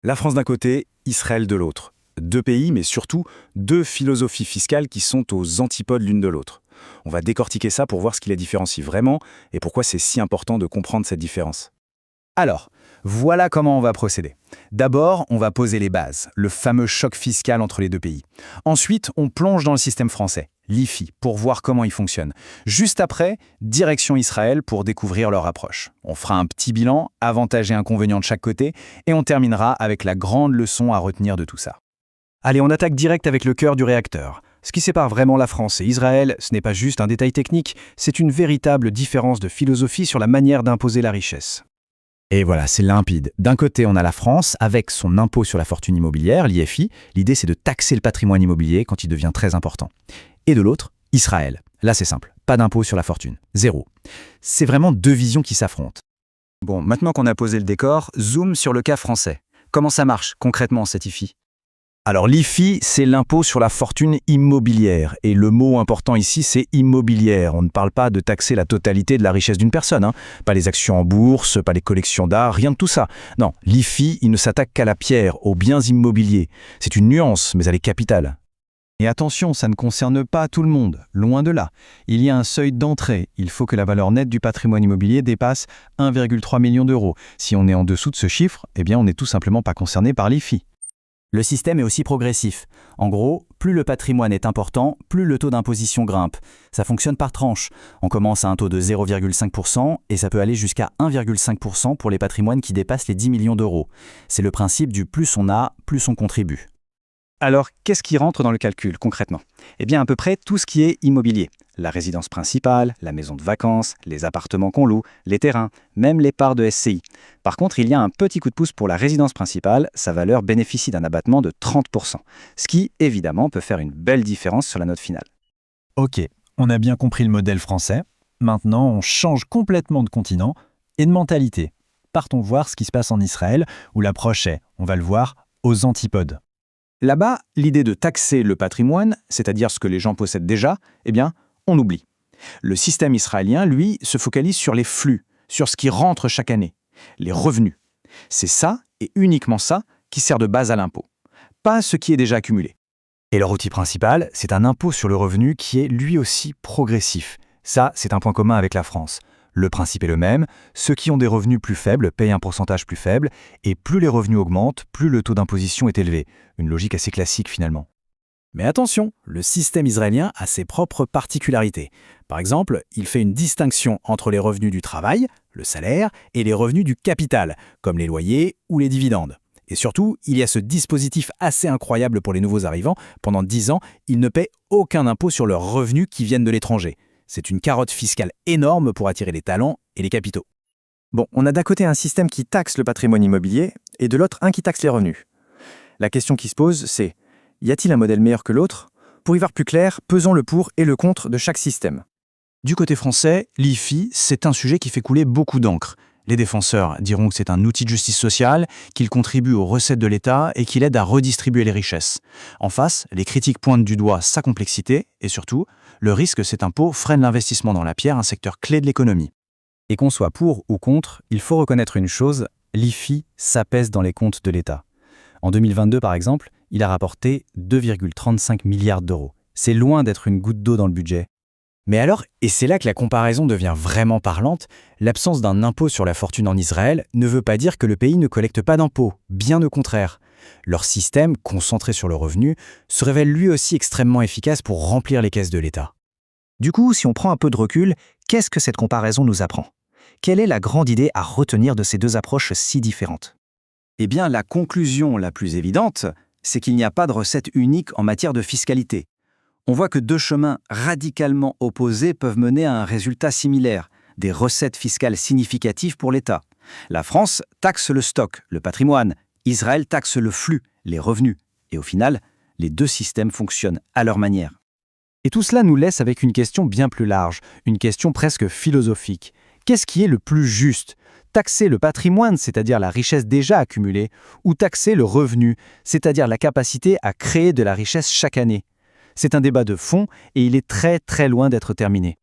La France d'un côté, Israël de l'autre. Deux pays, mais surtout deux philosophies fiscales qui sont aux antipodes l'une de l'autre. On va décortiquer ça pour voir ce qui les différencie vraiment et pourquoi c'est si important de comprendre cette différence. Alors, voilà comment on va procéder. D'abord, on va poser les bases, le fameux choc fiscal entre les deux pays. Ensuite, on plonge dans le système français, l'IFI, pour voir comment il fonctionne. Juste après, direction Israël pour découvrir leur approche. On fera un petit bilan, avantages et inconvénients de chaque côté, et on terminera avec la grande leçon à retenir de tout ça. Allez, on attaque direct avec le cœur du réacteur. Ce qui sépare vraiment la France et Israël, ce n'est pas juste un détail technique, c'est une véritable différence de philosophie sur la manière d'imposer la richesse. Et voilà, c'est limpide. D'un côté, on a la France avec son impôt sur la fortune immobilière, l'IFI. L'idée, c'est de taxer le patrimoine immobilier quand il devient très important. Et de l'autre, Israël. Là, c'est simple. Pas d'impôt sur la fortune. Zéro. C'est vraiment deux visions qui s'affrontent. Bon, maintenant qu'on a posé le décor, zoom sur le cas français. Comment ça marche concrètement, cette IFI ? Alors l'IFI, c'est l'impôt sur la fortune immobilière. Et le mot important ici, c'est immobilière. On ne parle pas de taxer la totalité de la richesse d'une personne, hein. Pas les actions en bourse, pas les collections d'art, rien de tout ça. Non, l'IFI, il ne s'attaque qu'à la pierre, aux biens immobiliers. C'est une nuance, mais elle est capitale. Et attention, ça ne concerne pas tout le monde, loin de là. Il y a un seuil d'entrée. Il faut que la valeur nette du patrimoine immobilier dépasse 1,3 million d'euros. Si on est en dessous de ce chiffre, eh bien on n'est tout simplement pas concerné par l'IFI. Le système est aussi progressif. En gros, plus le patrimoine est important, plus le taux d'imposition grimpe. Ça fonctionne par tranche. On commence à un taux de 0,5% et ça peut aller jusqu'à 1,5% pour les patrimoines qui dépassent les 10 millions d'euros. C'est le principe du plus on a, plus on contribue. Alors, qu'est-ce qui rentre dans le calcul concrètement ? Eh bien, à peu près tout ce qui est immobilier. La résidence principale, la maison de vacances, les appartements qu'on loue, les terrains, même les parts de SCI. Par contre, il y a un petit coup de pouce pour la résidence principale, sa valeur bénéficie d'un abattement de 30%, ce qui, évidemment, peut faire une belle différence sur la note finale. Ok, on a bien compris le modèle français. Maintenant, on change complètement de continent et de mentalité. Partons voir ce qui se passe en Israël, où l'approche est, on va le voir, aux antipodes. Là-bas, l'idée de taxer le patrimoine, c'est-à-dire ce que les gens possèdent déjà, eh bien, on oublie. Le système israélien, lui, se focalise sur les flux, sur ce qui rentre chaque année, les revenus. C'est ça, et uniquement ça, qui sert de base à l'impôt, pas ce qui est déjà accumulé. Et leur outil principal, c'est un impôt sur le revenu qui est lui aussi progressif. Ça, c'est un point commun avec la France. Le principe est le même, ceux qui ont des revenus plus faibles payent un pourcentage plus faible, et plus les revenus augmentent, plus le taux d'imposition est élevé. Une logique assez classique finalement. Mais attention, le système israélien a ses propres particularités. Par exemple, il fait une distinction entre les revenus du travail, le salaire, et les revenus du capital, comme les loyers ou les dividendes. Et surtout, il y a ce dispositif assez incroyable pour les nouveaux arrivants. Pendant 10 ans, ils ne paient aucun impôt sur leurs revenus qui viennent de l'étranger. C'est une carotte fiscale énorme pour attirer les talents et les capitaux. Bon, on a d'un côté un système qui taxe le patrimoine immobilier et de l'autre un qui taxe les revenus. La question qui se pose, c'est y a-t-il un modèle meilleur que l'autre ? Pour y voir plus clair, pesons le pour et le contre de chaque système. Du côté français, l'IFI, c'est un sujet qui fait couler beaucoup d'encre. Les défenseurs diront que c'est un outil de justice sociale, qu'il contribue aux recettes de l'État et qu'il aide à redistribuer les richesses. En face, les critiques pointent du doigt sa complexité et surtout, le risque que cet impôt freine l'investissement dans la pierre, un secteur clé de l'économie. Et qu'on soit pour ou contre, il faut reconnaître une chose, l'IFI s'apaise dans les comptes de l'État. En 2022, par exemple, il a rapporté 2,35 milliards d'euros. C'est loin d'être une goutte d'eau dans le budget. Mais alors, et c'est là que la comparaison devient vraiment parlante, l'absence d'un impôt sur la fortune en Israël ne veut pas dire que le pays ne collecte pas d'impôts, bien au contraire. Leur système, concentré sur le revenu, se révèle lui aussi extrêmement efficace pour remplir les caisses de l'État. Du coup, si on prend un peu de recul, qu'est-ce que cette comparaison nous apprend ? Quelle est la grande idée à retenir de ces deux approches si différentes ? Eh bien, la conclusion la plus évidente, c'est qu'il n'y a pas de recette unique en matière de fiscalité. On voit que deux chemins radicalement opposés peuvent mener à un résultat similaire, des recettes fiscales significatives pour l'État. La France taxe le stock, le patrimoine. Israël taxe le flux, les revenus. Et au final, les deux systèmes fonctionnent à leur manière. Et tout cela nous laisse avec une question bien plus large, une question presque philosophique. Qu'est-ce qui est le plus juste ? Taxer le patrimoine, c'est-à-dire la richesse déjà accumulée, ou taxer le revenu, c'est-à-dire la capacité à créer de la richesse chaque année ? C'est un débat de fond et il est très très loin d'être terminé.